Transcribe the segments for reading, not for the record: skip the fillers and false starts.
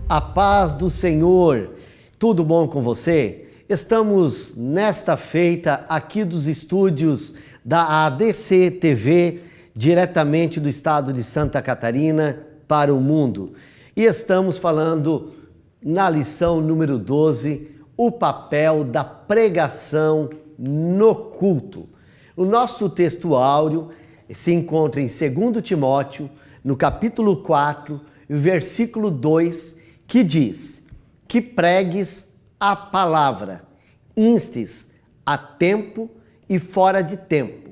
A paz do Senhor, tudo bom com você? Estamos nesta feita aqui dos estúdios da ADC TV, diretamente do estado de Santa Catarina para o mundo. E estamos falando na lição número 12, o papel da pregação no culto. O nosso texto áureo se encontra em 2 Timóteo, no capítulo 4, versículo 2, que diz: que pregues a palavra, instes a tempo e fora de tempo,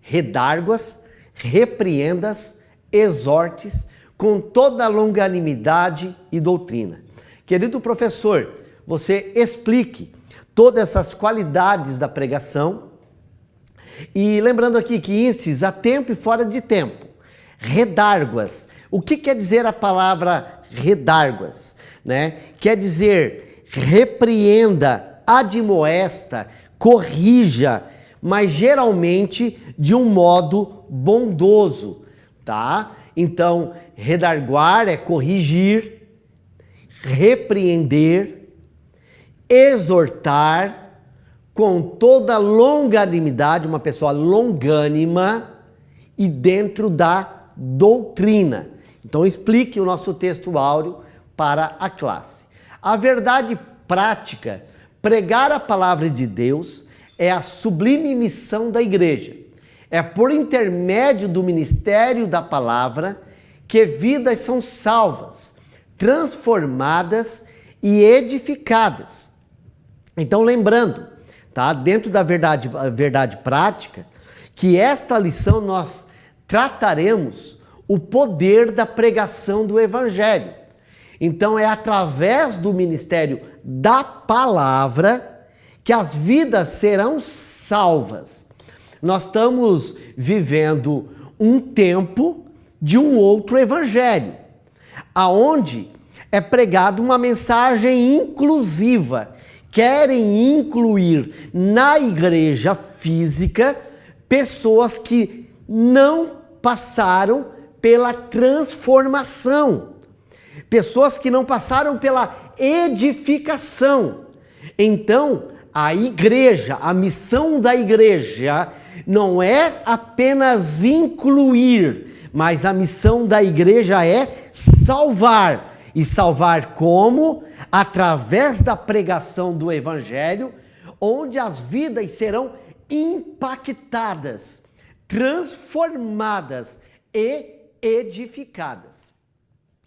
redarguas, repreendas, exortes com toda longanimidade e doutrina. Querido professor, você explique todas essas qualidades da pregação. E lembrando aqui que instes a tempo e fora de tempo, redarguas. O que quer dizer a palavra redarguas? Quer dizer repreenda, admoesta, corrija, mas geralmente de um modo bondoso, tá? Então, redarguar é corrigir, repreender, exortar com toda longanimidade, uma pessoa longânima e dentro da doutrina. Então explique o nosso texto áureo para a classe. A verdade prática, pregar a palavra de Deus, é a sublime missão da igreja. É por intermédio do ministério da palavra que vidas são salvas, transformadas e edificadas. Então lembrando, tá? Dentro da verdade prática, que esta lição nós trataremos o poder da pregação do evangelho. Então é através do ministério da palavra que as vidas serão salvas. Nós estamos vivendo um tempo de um outro evangelho, aonde é pregada uma mensagem inclusiva. Querem incluir na igreja física pessoas que não passaram pela transformação, pessoas que não passaram pela edificação. Então, a igreja, a missão da igreja não é apenas incluir, mas a missão da igreja é salvar. E salvar como? Através da pregação do evangelho, onde as vidas serão impactadas, transformadas e edificadas.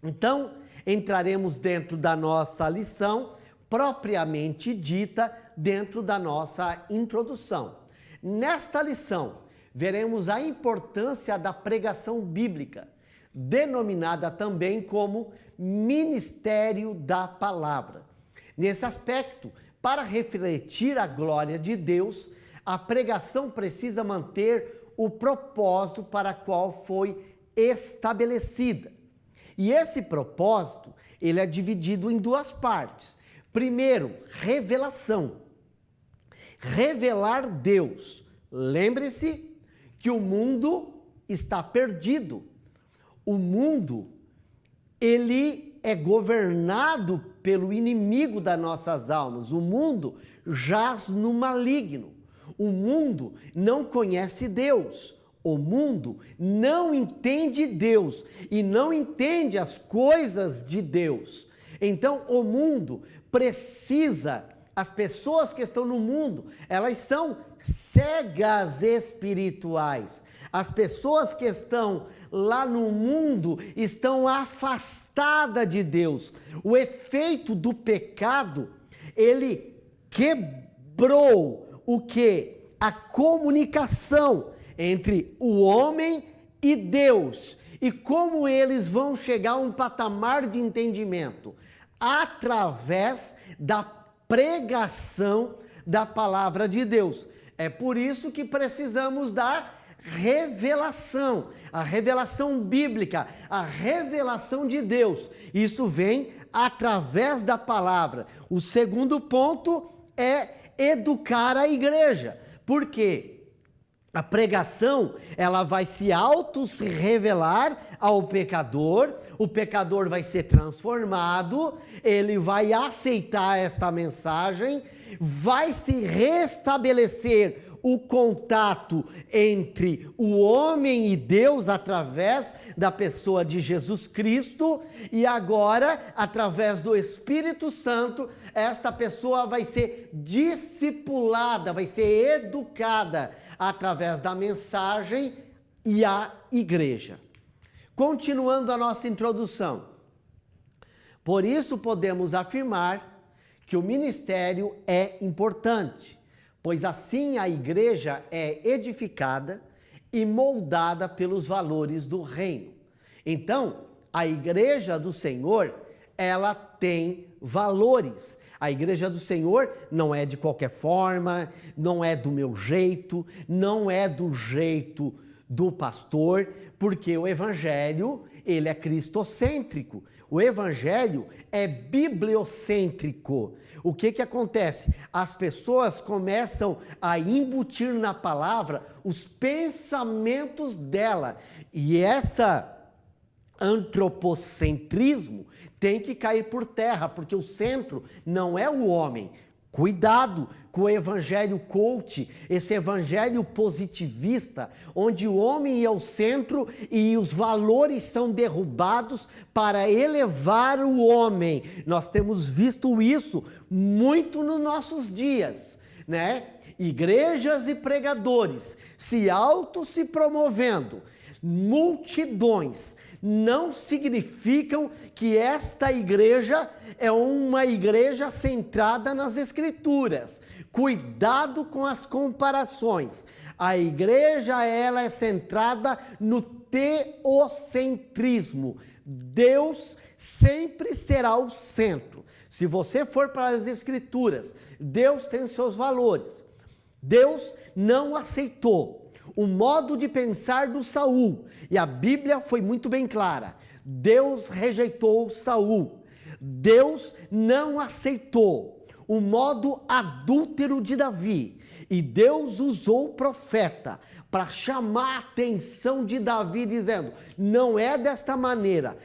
Então, entraremos dentro da nossa lição, propriamente dita, dentro da nossa introdução. Nesta lição, veremos a importância da pregação bíblica, denominada também como ministério da palavra. Nesse aspecto, para refletir a glória de Deus, a pregação precisa manter o propósito para qual foi estabelecida. E esse propósito, ele é dividido em duas partes. Primeiro, revelação. Revelar Deus. Lembre-se que o mundo está perdido. O mundo, ele é governado pelo inimigo das nossas almas. O mundo jaz no maligno. O mundo não conhece Deus. O mundo não entende Deus e não entende as coisas de Deus. Então, o mundo precisa, as pessoas que estão no mundo, elas são cegas espirituais. As pessoas que estão lá no mundo estão afastadas de Deus. O efeito do pecado, ele quebrou o que? A comunicação entre o homem e Deus. E como eles vão chegar a um patamar de entendimento? Através da pregação da palavra de Deus. É por isso que precisamos da revelação, a revelação bíblica, a revelação de Deus. Isso vem através da palavra. O segundo ponto é educar a igreja. Por quê? A pregação, ela vai se revelar ao pecador, o pecador vai ser transformado, ele vai aceitar esta mensagem, vai se restabelecer o contato entre o homem e Deus através da pessoa de Jesus Cristo, e agora, através do Espírito Santo, esta pessoa vai ser discipulada, vai ser educada através da mensagem e a igreja. Continuando a nossa introdução. Por isso podemos afirmar que o ministério é importante, pois assim a igreja é edificada e moldada pelos valores do reino. Então, a igreja do Senhor, ela tem valores. A igreja do Senhor não é de qualquer forma, não é do meu jeito, não é do jeito do pastor, porque o evangelho, ele é cristocêntrico. O evangelho é bibliocêntrico. O que acontece? As pessoas começam a embutir na palavra os pensamentos dela. E essa antropocentrismo tem que cair por terra, porque o centro não é o homem. Cuidado com o evangelho coach, esse evangelho positivista, onde o homem é o centro e os valores são derrubados para elevar o homem. Nós temos visto isso muito nos nossos dias, né? Igrejas e pregadores se promovendo, multidões, não significam que esta igreja é uma igreja centrada nas Escrituras. Cuidado com as comparações. A igreja, ela é centrada no teocentrismo. Deus sempre será o centro. Se você for para as Escrituras, Deus tem os seus valores. Deus não aceitou o modo de pensar do Saul, e a Bíblia foi muito bem clara. Deus rejeitou Saul. Deus não aceitou o modo adúltero de Davi, e Deus usou o profeta para chamar a atenção de Davi, dizendo: não é desta maneira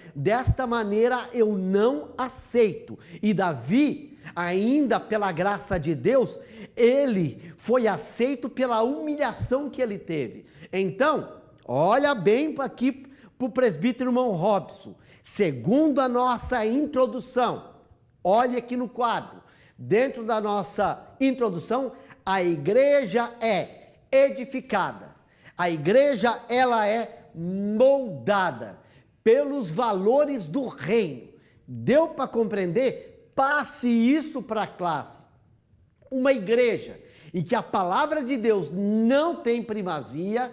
eu não aceito. E Davi, ainda pela graça de Deus, ele foi aceito pela humilhação que ele teve. Então, olha bem aqui para o presbítero irmão Robson, segundo a nossa introdução, olha aqui no quadro, dentro da nossa introdução, a igreja é edificada, a igreja, ela é moldada pelos valores do reino. Deu para compreender? Passe isso para a classe. Uma igreja em que a palavra de Deus não tem primazia,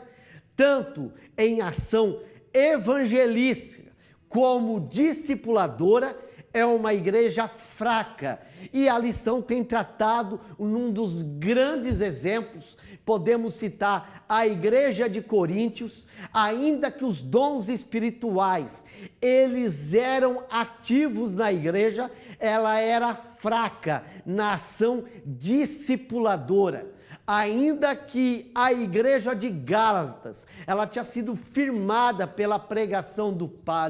tanto em ação evangelística como discipuladora, é uma igreja fraca. E a lição tem tratado um dos grandes exemplos. Podemos citar a igreja de Coríntios. Ainda que os dons espirituais, eles eram ativos na igreja, ela era fraca na ação discipuladora. Ainda que a igreja de Gálatas, ela tinha sido firmada pela pregação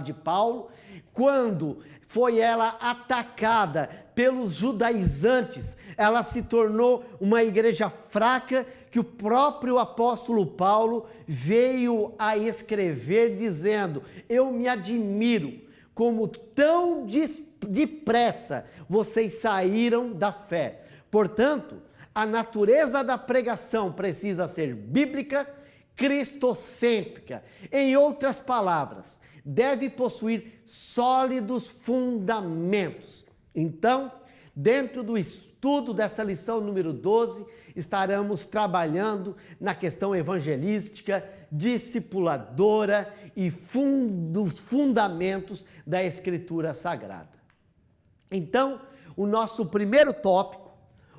de Paulo, quando foi ela atacada pelos judaizantes, ela se tornou uma igreja fraca, que o próprio apóstolo Paulo veio a escrever dizendo: eu me admiro como tão depressa vocês saíram da fé. Portanto, a natureza da pregação precisa ser bíblica, cristocêntrica. Em outras palavras, deve possuir sólidos fundamentos. Então, dentro do estudo dessa lição número 12, estaremos trabalhando na questão evangelística, discipuladora e dos fundamentos da Escritura Sagrada. Então, o nosso primeiro tópico,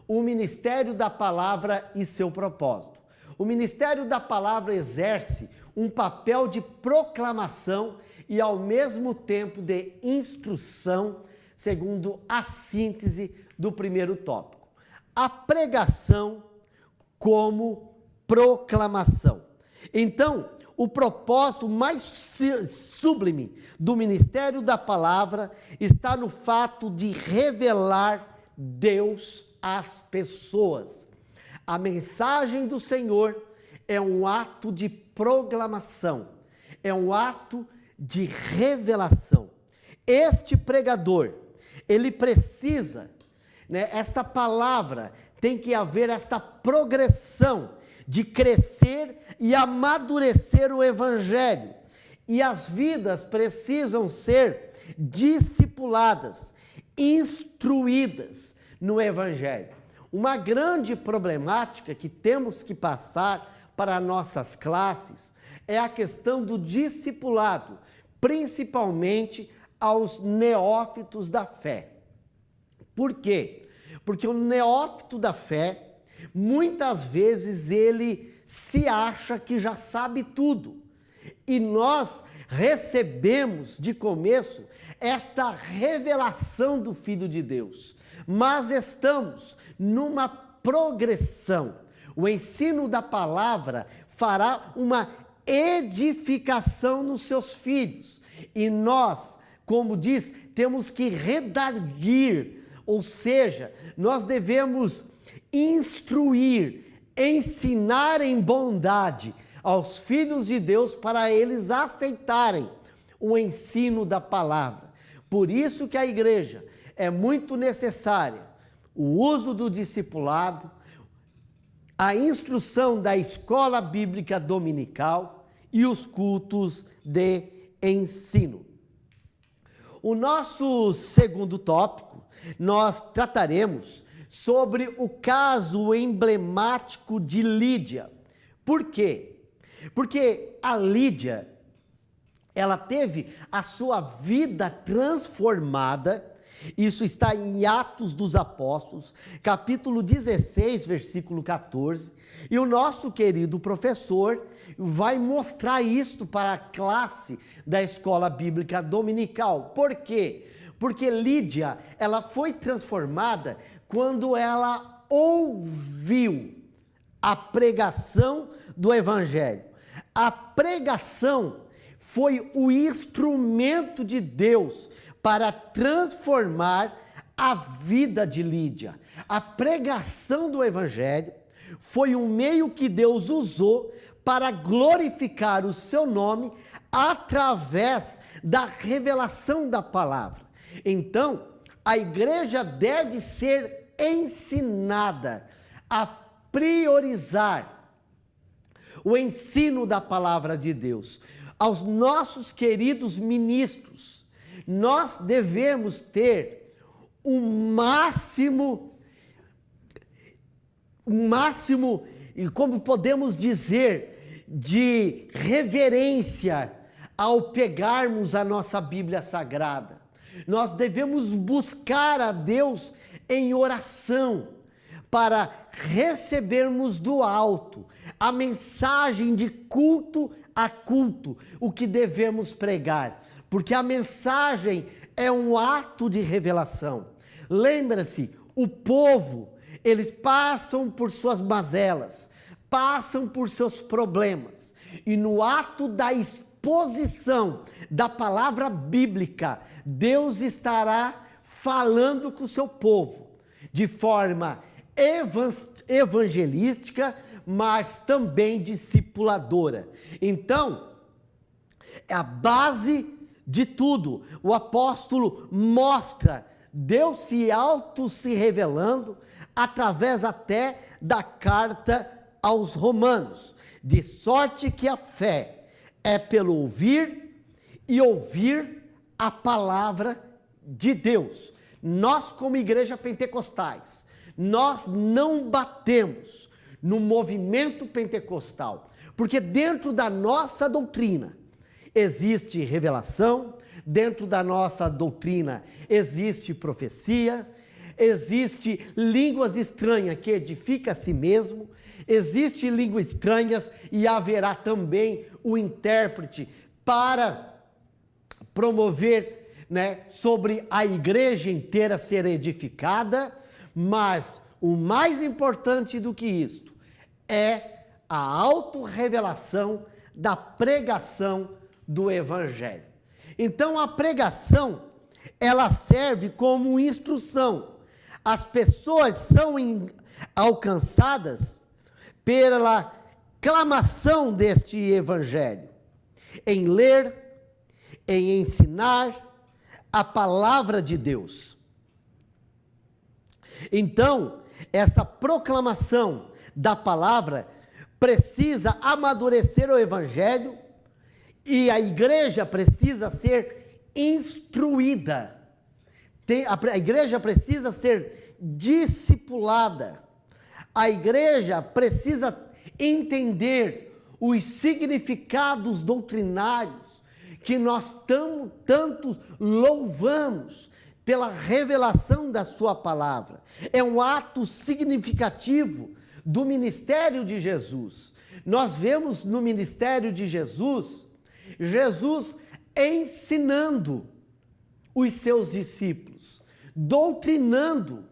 o ministério da palavra e seu propósito. O ministério da palavra exerce um papel de proclamação e ao mesmo tempo de instrução, segundo a síntese do primeiro tópico. A pregação como proclamação. Então, o propósito mais sublime do ministério da palavra está no fato de revelar Deus às pessoas. A mensagem do Senhor é um ato de proclamação, é um ato de revelação. Este pregador, ele precisa, esta palavra tem que haver esta progressão de crescer e amadurecer o evangelho. E as vidas precisam ser discipuladas, instruídas no evangelho. Uma grande problemática que temos que passar para nossas classes é a questão do discipulado, principalmente aos neófitos da fé. Por quê? Porque o neófito da fé, muitas vezes ele se acha que já sabe tudo. E nós recebemos de começo esta revelação do Filho de Deus, mas estamos numa progressão. O ensino da palavra fará uma edificação nos seus filhos. E nós, como diz, temos que redarguir, ou seja, nós devemos instruir, ensinar em bondade aos filhos de Deus para eles aceitarem o ensino da palavra. Por isso que a igreja é muito necessária o uso do discipulado, a instrução da escola bíblica dominical e os cultos de ensino. O nosso segundo tópico, nós trataremos sobre o caso emblemático de Lídia. Por quê? Porque a Lídia, ela teve a sua vida transformada. Isso está em Atos dos Apóstolos, capítulo 16, versículo 14. E o nosso querido professor vai mostrar isto para a classe da escola bíblica dominical. Por quê? Porque Lídia, ela foi transformada quando ela ouviu a pregação do evangelho. A pregação foi o instrumento de Deus para transformar a vida de Lídia. A pregação do evangelho foi um meio que Deus usou para glorificar o seu nome através da revelação da palavra. Então, a igreja deve ser ensinada a priorizar o ensino da palavra de Deus. Aos nossos queridos ministros, nós devemos ter o máximo, e como podemos dizer, de reverência ao pegarmos a nossa Bíblia Sagrada. Nós devemos buscar a Deus em oração, para recebermos do alto a mensagem de culto a culto, o que devemos pregar, porque a mensagem é um ato de revelação. Lembra-se, o povo, eles passam por suas mazelas, passam por seus problemas, e no ato da exposição da palavra bíblica, Deus estará falando com o seu povo, de forma evangelística, mas também discipuladora. Então, é a base de tudo. O apóstolo mostra Deus se revelando através até da carta aos Romanos, de sorte que a fé é pelo ouvir e ouvir a palavra de Deus. Nós, como igreja pentecostais, nós não batemos no movimento pentecostal, porque dentro da nossa doutrina existe revelação, dentro da nossa doutrina existe profecia, existe línguas estranhas que edifica a si mesmo, existe línguas estranhas e haverá também o intérprete para promover, sobre a igreja inteira ser edificada. Mas o mais importante do que isto é a autorrevelação da pregação do Evangelho. Então a pregação, ela serve como instrução. As pessoas são alcançadas pela clamação deste Evangelho, em ler, em ensinar a palavra de Deus. Então, essa proclamação da palavra precisa amadurecer o Evangelho e a igreja precisa ser instruída. A igreja precisa ser discipulada. A igreja precisa entender os significados doutrinários que nós tanto louvamos pela revelação da sua palavra. É um ato significativo do ministério de Jesus. Nós vemos no ministério de Jesus, Jesus ensinando os seus discípulos, doutrinando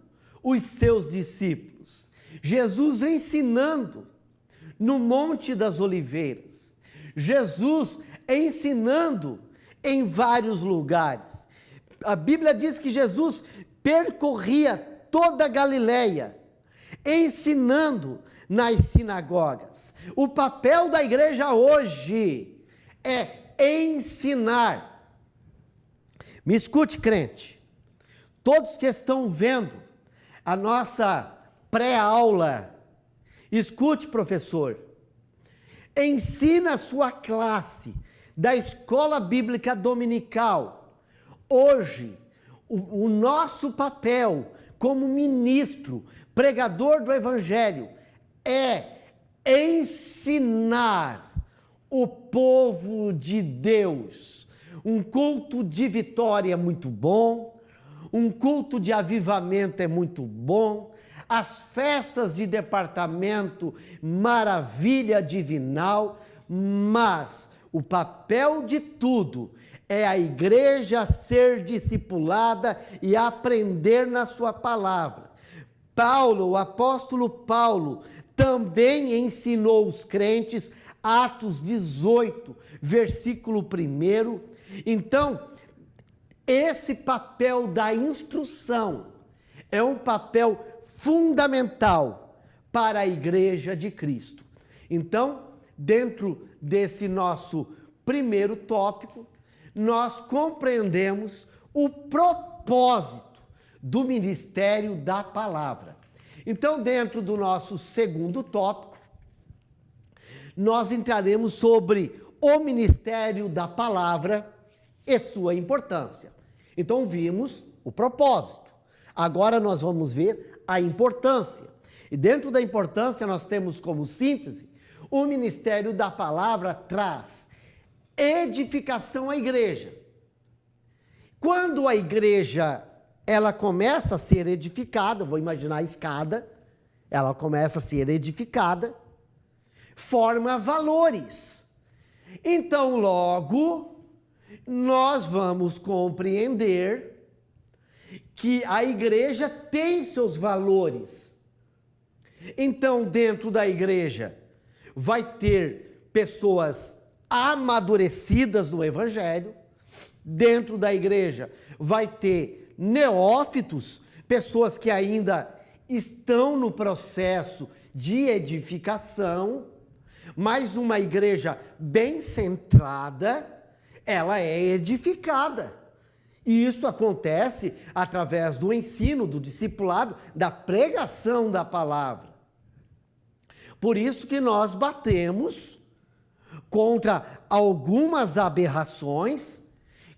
os seus discípulos. Jesus ensinando no Monte das Oliveiras. Jesus ensinando em vários lugares. A Bíblia diz que Jesus percorria toda a Galileia, ensinando nas sinagogas. O papel da igreja hoje é ensinar. Me escute, crente. Todos que estão vendo a nossa pré-aula, escute, professor. Ensina a sua classe da escola bíblica dominical. Hoje, o nosso papel como ministro, pregador do Evangelho, é ensinar o povo de Deus. Um culto de vitória é muito bom, um culto de avivamento é muito bom, as festas de departamento, maravilha divinal, mas o papel de tudo é a igreja ser discipulada e aprender na sua palavra. Paulo, o apóstolo Paulo, também ensinou os crentes, Atos 18, versículo 1. Então, esse papel da instrução é um papel fundamental para a igreja de Cristo. Então, dentro desse nosso primeiro tópico, nós compreendemos o propósito do ministério da palavra. Então, dentro do nosso segundo tópico, nós entraremos sobre o ministério da palavra e sua importância. Então, vimos o propósito. Agora nós vamos ver a importância. E dentro da importância nós temos como síntese, o ministério da palavra traz edificação à igreja. Quando a igreja ela começa a ser edificada, vou imaginar a escada, ela começa a ser edificada, forma valores. Então, logo, nós vamos compreender que a igreja tem seus valores. Então, dentro da igreja, vai ter pessoas amadurecidas no Evangelho. Dentro da igreja, vai ter neófitos, pessoas que ainda estão no processo de edificação, mas uma igreja bem centrada, ela é edificada. E isso acontece através do ensino, do discipulado, da pregação da palavra. Por isso que nós batemos contra algumas aberrações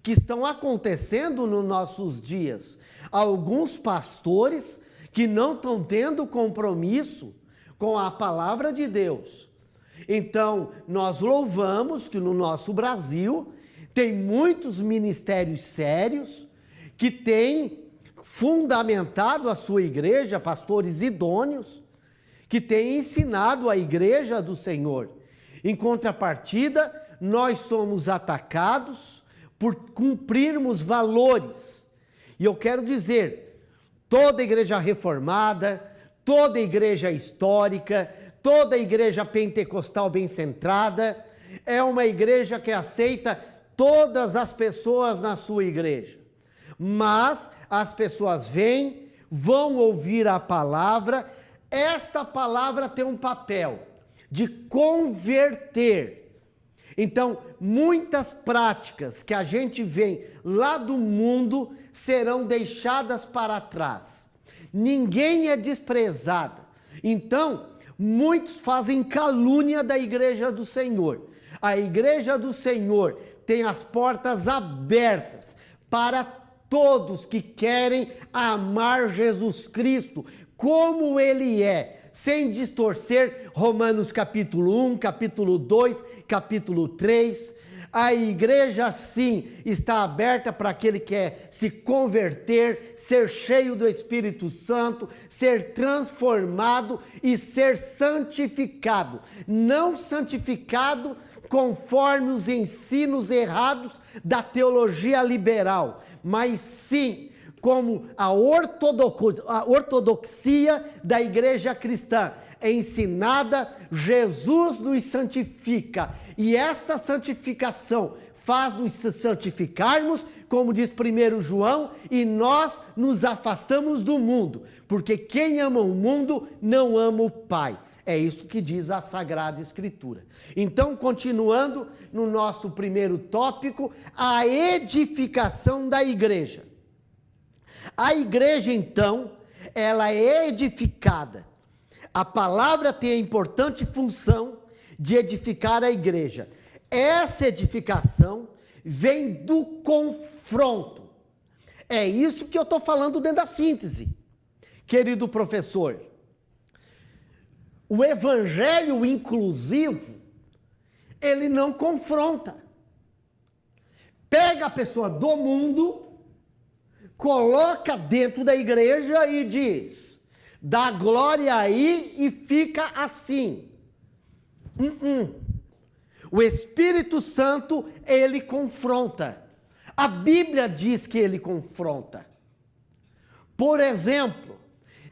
que estão acontecendo nos nossos dias. Alguns pastores que não estão tendo compromisso com a palavra de Deus. Então, nós louvamos que no nosso Brasil tem muitos ministérios sérios que têm fundamentado a sua igreja, pastores idôneos, que têm ensinado a igreja do Senhor. Em contrapartida, nós somos atacados por cumprirmos valores. E eu quero dizer, toda igreja reformada, toda igreja histórica, toda igreja pentecostal bem centrada, é uma igreja que aceita todas as pessoas na sua igreja. Mas as pessoas vêm, vão ouvir a palavra, esta palavra tem um papel de converter. Então, muitas práticas que a gente vê lá do mundo serão deixadas para trás. Ninguém é desprezado. Então, muitos fazem calúnia da igreja do Senhor. A igreja do Senhor tem as portas abertas para todos que querem amar Jesus Cristo como Ele é, sem distorcer Romanos capítulo 1, capítulo 2, capítulo 3. A igreja sim está aberta para aquele que quer se converter, ser cheio do Espírito Santo, ser transformado e ser santificado. Não santificado conforme os ensinos errados da teologia liberal, mas sim como a ortodoxia da igreja cristã é ensinada. Jesus nos santifica, e esta santificação faz-nos santificarmos, como diz 1 João, e nós nos afastamos do mundo, porque quem ama o mundo não ama o Pai. É isso que diz a Sagrada Escritura. Então, continuando no nosso primeiro tópico, a edificação da igreja. A igreja, então, ela é edificada. A palavra tem a importante função de edificar a igreja. Essa edificação vem do confronto. É isso que eu estou falando dentro da síntese, querido professor. O evangelho inclusivo, ele não confronta. Pega a pessoa do mundo, coloca dentro da igreja e diz: dá glória aí e fica assim. O Espírito Santo, ele confronta. A Bíblia diz que ele confronta. Por exemplo,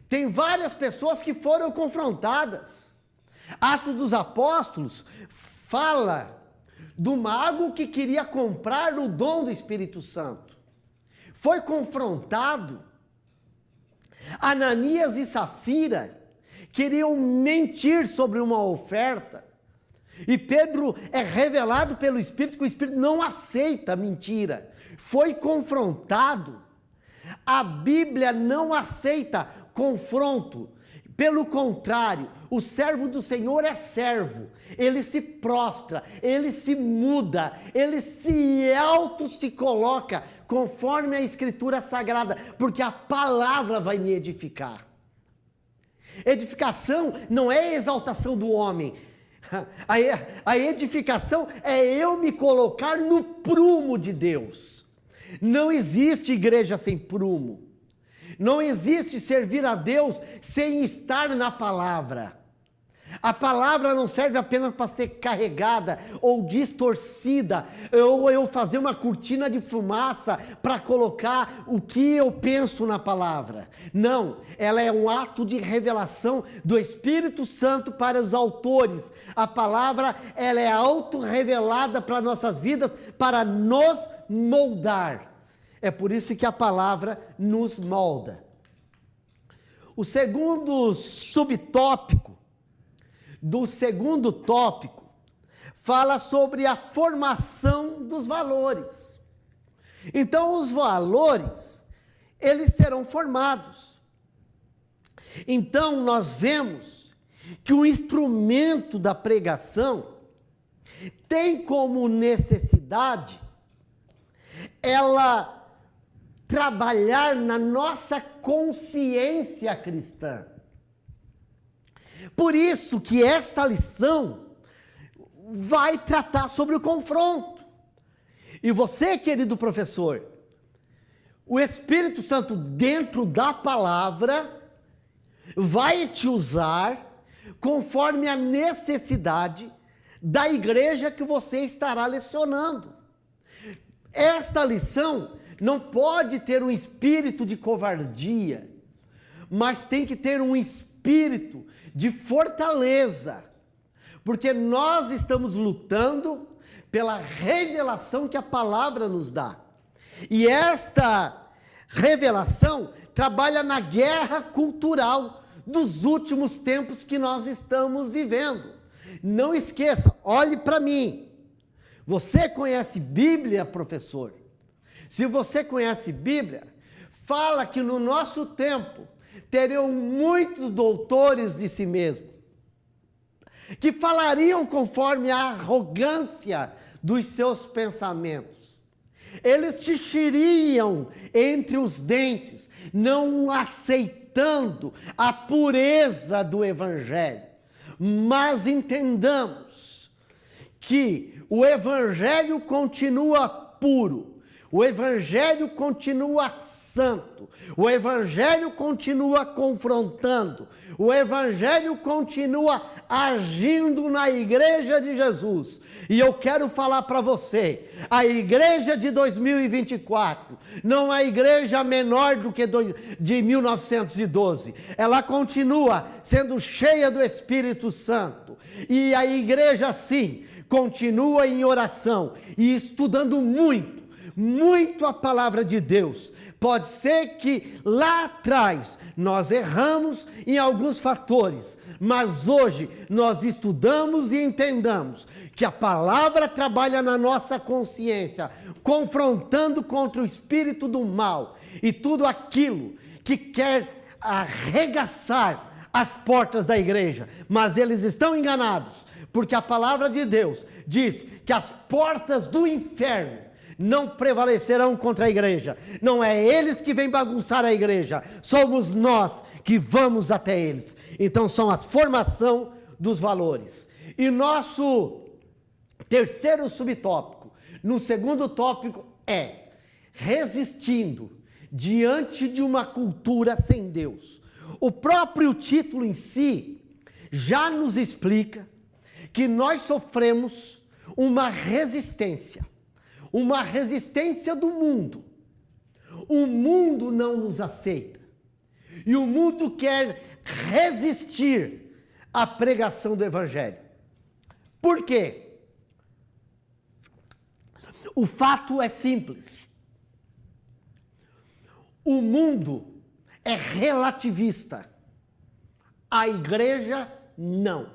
tem várias pessoas que foram confrontadas. Atos dos Apóstolos fala do mago que queria comprar o dom do Espírito Santo. Foi confrontado. Ananias e Safira queriam mentir sobre uma oferta. E Pedro é revelado pelo Espírito que o Espírito não aceita a mentira. Foi confrontado. A Bíblia não aceita confronto. Pelo contrário, o servo do Senhor é servo. Ele se prostra, ele se muda, ele se coloca conforme a Escritura Sagrada, porque a palavra vai me edificar. Edificação não é exaltação do homem. A edificação é eu me colocar no prumo de Deus. Não existe igreja sem prumo. Não existe servir a Deus sem estar na palavra. A palavra não serve apenas para ser carregada ou distorcida, ou eu fazer uma cortina de fumaça para colocar o que eu penso na palavra. Não, ela é um ato de revelação do Espírito Santo para os autores. A palavra, ela é auto-revelada para nossas vidas, para nos moldar. É por isso que a palavra nos molda. O segundo subtópico do segundo tópico fala sobre a formação dos valores. Então, os valores, eles serão formados. Então, nós vemos que o instrumento da pregação tem como necessidade ela trabalhar na nossa consciência cristã. Por isso que esta lição vai tratar sobre o confronto. E você, querido professor, o Espírito Santo dentro da palavra vai te usar conforme a necessidade da igreja que você estará lecionando. Esta lição não pode ter um espírito de covardia, mas tem que ter um espírito espírito de fortaleza, porque nós estamos lutando pela revelação que a palavra nos dá. E esta revelação trabalha na guerra cultural dos últimos tempos que nós estamos vivendo. Não esqueça, olhe para mim. Você conhece Bíblia, professor? Se você conhece Bíblia, fala que no nosso tempo teriam muitos doutores de si mesmo, que falariam conforme a arrogância dos seus pensamentos. Eles xixiriam entre os dentes, não aceitando a pureza do Evangelho. Mas entendamos que o Evangelho continua puro, o Evangelho continua santo, o Evangelho continua confrontando, o Evangelho continua agindo na igreja de Jesus. E eu quero falar para você, a igreja de 2024 não é a igreja menor do que de 1912, ela continua sendo cheia do Espírito Santo, e a igreja sim, continua em oração e estudando muito a palavra de Deus. Pode ser que lá atrás nós erramos em alguns fatores, mas hoje nós estudamos e entendamos que a palavra trabalha na nossa consciência, confrontando contra o espírito do mal e tudo aquilo que quer arregaçar as portas da igreja, mas eles estão enganados, porque a palavra de Deus diz que as portas do inferno não prevalecerão contra a igreja. Não é eles que vêm bagunçar a igreja, somos nós que vamos até eles. Então são a formação dos valores. E nosso terceiro subtópico, no segundo tópico, é resistindo diante de uma cultura sem Deus. O próprio título em si já nos explica que nós sofremos uma resistência do mundo. O mundo não nos aceita. E o mundo quer resistir à pregação do Evangelho. Por quê? O fato é simples. O mundo é relativista. A igreja não.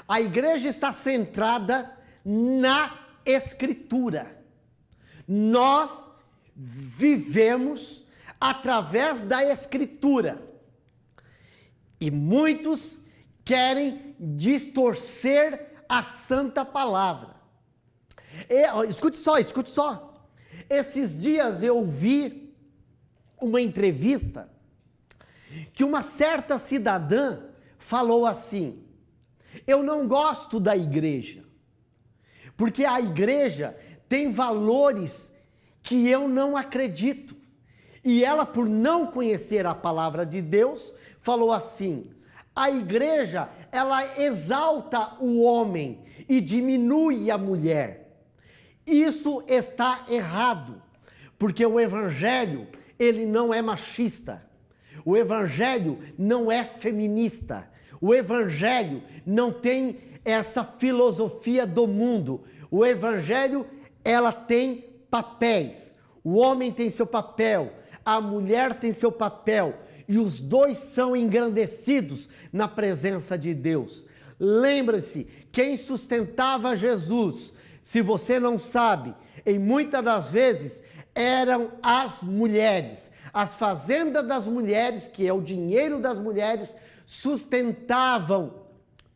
A igreja está centrada na Escritura. Nós vivemos através da Escritura. E muitos querem distorcer a santa palavra. Escute só. Esses dias eu vi uma entrevista que uma certa cidadã falou assim: eu não gosto da igreja, porque a igreja tem valores que eu não acredito. E ela, por não conhecer a palavra de Deus, falou assim: a igreja, ela exalta o homem e diminui a mulher. Isso está errado, porque o Evangelho, ele não é machista. O Evangelho não é feminista. O Evangelho não tem essa filosofia do mundo. O Evangelho, ela tem papéis. O homem tem seu papel, a mulher tem seu papel, e os dois são engrandecidos na presença de Deus. Lembre-se, quem sustentava Jesus, se você não sabe, em muitas das vezes eram as mulheres. As fazendas das mulheres, que é o dinheiro das mulheres, sustentavam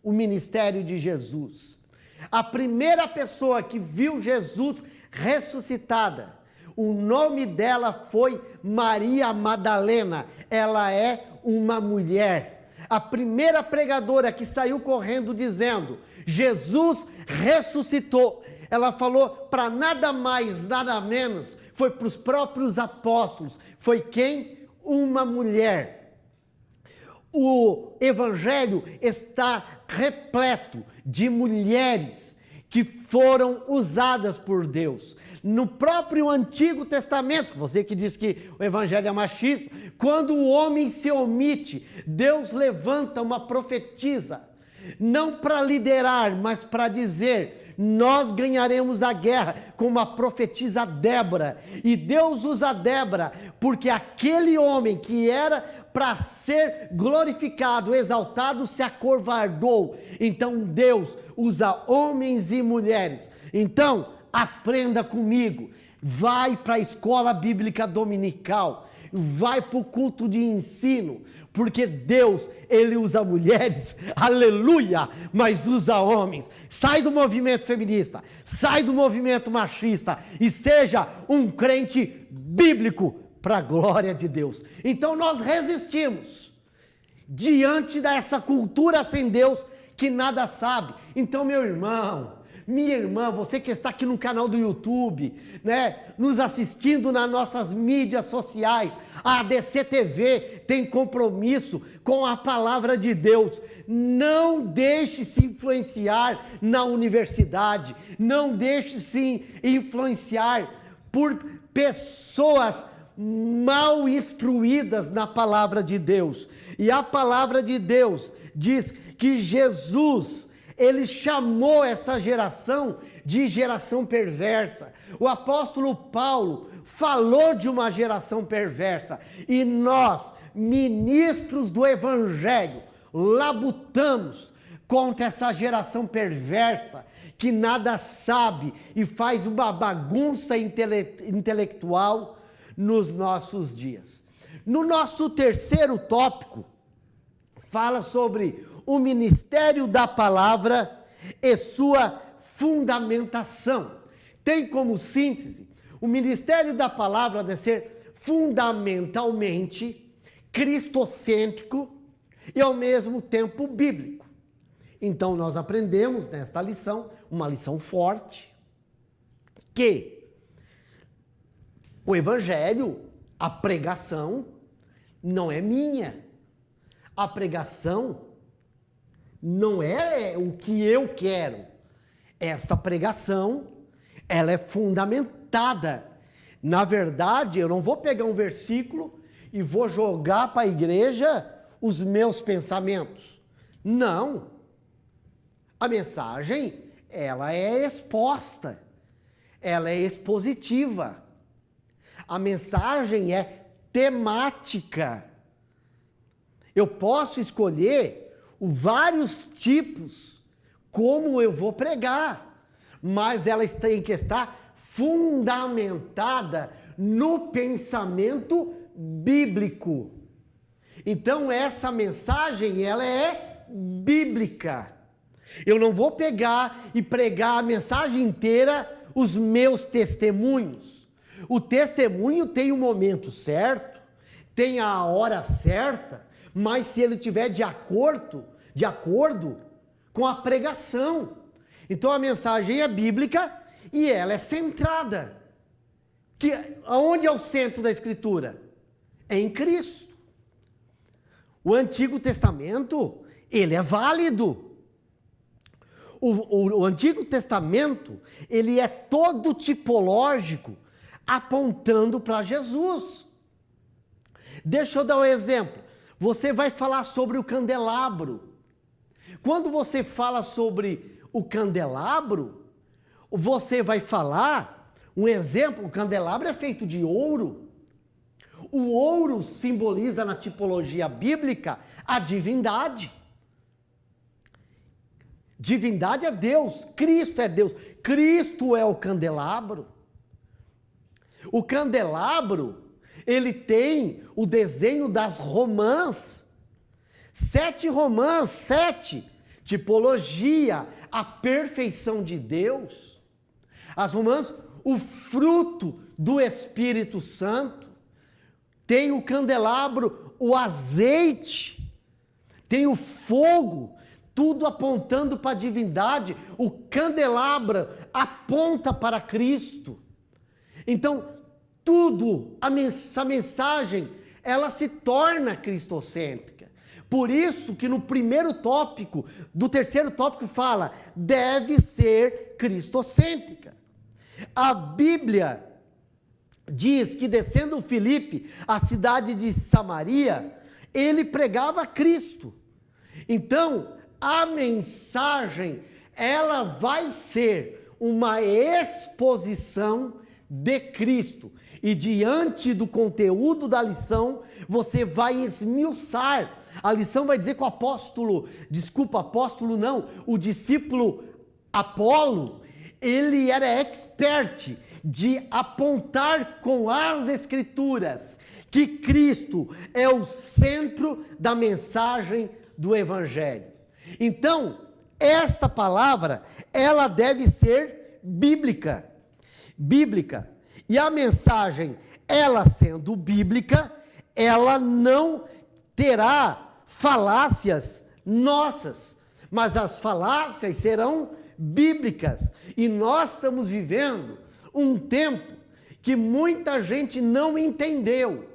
o ministério de Jesus. A primeira pessoa que viu Jesus ressuscitada, o nome dela foi Maria Madalena. Ela é uma mulher. A primeira pregadora que saiu correndo dizendo: Jesus ressuscitou. Ela falou para nada mais, nada menos, foi para os próprios apóstolos. Foi quem? Uma mulher. O Evangelho está repleto de mulheres que foram usadas por Deus. No próprio Antigo Testamento, você que diz que o evangelho é machista, quando o homem se omite, Deus levanta uma profetisa, não para liderar, mas para dizer: nós ganharemos a guerra, como a profetisa Débora. E Deus usa Débora, porque aquele homem que era para ser glorificado, exaltado, se acovardou. Então Deus usa homens e mulheres. Então, aprenda comigo. Vai para a escola bíblica dominical. Vai para o culto de ensino, porque Deus, Ele usa mulheres, aleluia, mas usa homens. Sai do movimento feminista, sai do movimento machista e seja um crente bíblico para a glória de Deus. Então nós resistimos diante dessa cultura sem Deus que nada sabe. Então, meu irmão, minha irmã, você que está aqui no canal do YouTube, né, nos assistindo nas nossas mídias sociais, a ADC TV tem compromisso com a palavra de Deus. Não deixe se influenciar na universidade, não deixe se influenciar por pessoas mal instruídas na palavra de Deus. E a palavra de Deus diz que Jesus, Ele chamou essa geração de geração perversa. O apóstolo Paulo falou de uma geração perversa. E nós, ministros do evangelho, labutamos contra essa geração perversa que nada sabe e faz uma bagunça intelectual nos nossos dias. No nosso terceiro tópico, fala sobre o ministério da palavra e sua fundamentação. Tem como síntese: o ministério da palavra deve ser fundamentalmente cristocêntrico e ao mesmo tempo bíblico. Então nós aprendemos nesta lição, uma lição forte, que o evangelho, a pregação, não é minha. A pregação não é o que eu quero. Essa pregação, ela é fundamentada. Na verdade, eu não vou pegar um versículo e vou jogar para a igreja os meus pensamentos. Não. A mensagem, ela é exposta. Ela é expositiva. A mensagem é temática. Eu posso escolher vários tipos como eu vou pregar, mas ela tem que estar fundamentada no pensamento bíblico. Então essa mensagem, ela é bíblica. Eu não vou pegar e pregar a mensagem inteira os meus testemunhos. O testemunho tem o momento certo, tem a hora certa, mas se ele tiver de acordo com a pregação. Então a mensagem é bíblica e ela é centrada. Aonde é o centro da Escritura? É em Cristo. O Antigo Testamento, ele é válido. O Antigo Testamento, ele é todo tipológico, apontando para Jesus. Deixa eu dar um exemplo. Você vai falar sobre o candelabro. Quando você fala sobre o candelabro, você vai falar, um exemplo, o candelabro é feito de ouro. O ouro simboliza na tipologia bíblica a divindade. Divindade é Deus, Cristo é Deus, Cristo é o candelabro. O candelabro, ele tem o desenho das romãs, 7 romãs, 7, tipologia, a perfeição de Deus. As romãs, o fruto do Espírito Santo. Tem o candelabro, o azeite, tem o fogo, tudo apontando para a divindade. O candelabro aponta para Cristo. Então, tudo, essa mensagem, ela se torna cristocêntrica. Por isso que no primeiro tópico, do terceiro tópico fala, deve ser cristocêntrica. A Bíblia diz que descendo Filipe, a cidade de Samaria, ele pregava Cristo. Então, a mensagem, ela vai ser uma exposição de Cristo. E diante do conteúdo da lição, você vai esmiuçar. A lição vai dizer que o discípulo Apolo, ele era expert de apontar com as Escrituras que Cristo é o centro da mensagem do Evangelho. Então, esta palavra, ela deve ser bíblica. E a mensagem, ela sendo bíblica, ela não terá falácias nossas, mas as falácias serão bíblicas. E nós estamos vivendo um tempo que muita gente não entendeu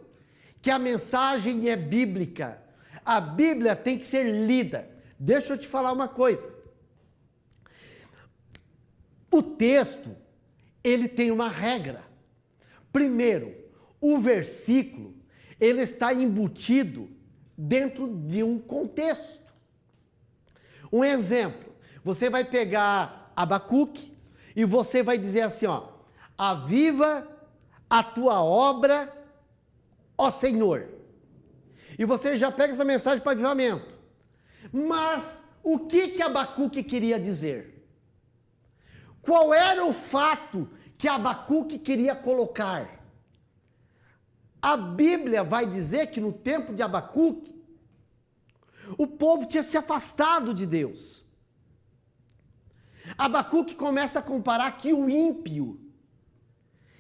que a mensagem é bíblica. A Bíblia tem que ser lida. Deixa eu te falar uma coisa. O texto, ele tem uma regra. Primeiro, o versículo, ele está embutido dentro de um contexto. Um exemplo, você vai pegar Abacuque e você vai dizer assim, ó, aviva a tua obra, ó Senhor. E você já pega essa mensagem para avivamento. Mas o que Abacuque queria dizer? Qual era o fato que Abacuque queria colocar? A Bíblia vai dizer que no tempo de Abacuque, o povo tinha se afastado de Deus. Abacuque começa a comparar que o ímpio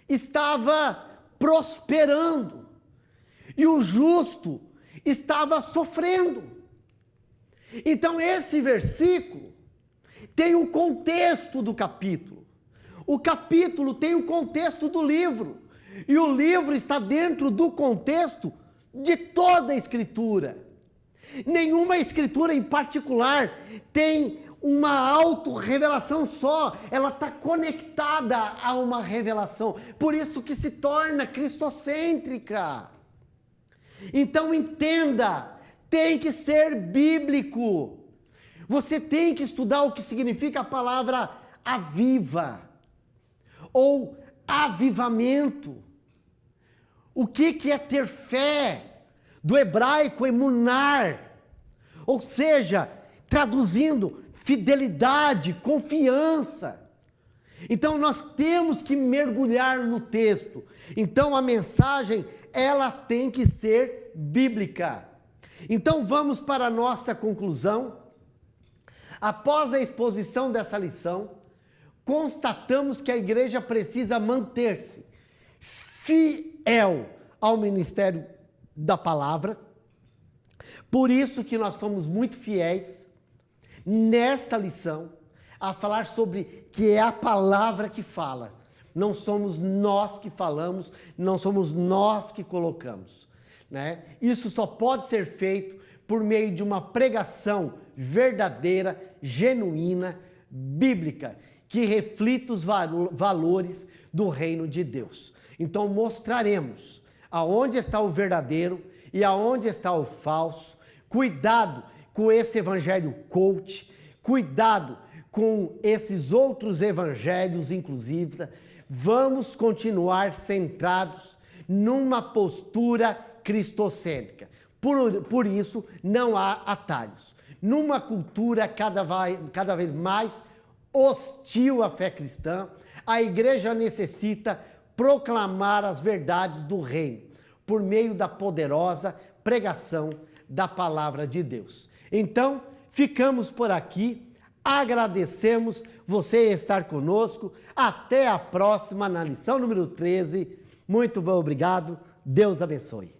estava prosperando e o justo estava sofrendo. Então esse versículo tem o contexto do capítulo. O capítulo tem o contexto do livro. E o livro está dentro do contexto de toda a Escritura. Nenhuma Escritura em particular tem uma auto-revelação só. Ela está conectada a uma revelação. Por isso que se torna cristocêntrica. Então entenda, tem que ser bíblico. Você tem que estudar o que significa a palavra aviva ou avivamento. O que é ter fé? Do hebraico emunar, ou seja, traduzindo fidelidade, confiança. Então nós temos que mergulhar no texto. Então a mensagem, ela tem que ser bíblica. Então vamos para a nossa conclusão. Após a exposição dessa lição, constatamos que a igreja precisa manter-se fiel ao ministério da palavra. Por isso que nós fomos muito fiéis nesta lição a falar sobre que é a palavra que fala. Não somos nós que falamos, não somos nós que colocamos, né? Isso só pode ser feito por meio de uma pregação verdadeira, genuína, bíblica, que reflita os valores do reino de Deus. Então mostraremos aonde está o verdadeiro e aonde está o falso. Cuidado com esse evangelho coach, cuidado com esses outros evangelhos, inclusive. Vamos continuar centrados numa postura cristocêntrica. Por isso, não há atalhos. Numa cultura cada vez mais hostil à fé cristã, a igreja necessita proclamar as verdades do reino por meio da poderosa pregação da palavra de Deus. Então, ficamos por aqui, agradecemos você estar conosco, até a próxima na lição número 13. Muito bom, obrigado, Deus abençoe.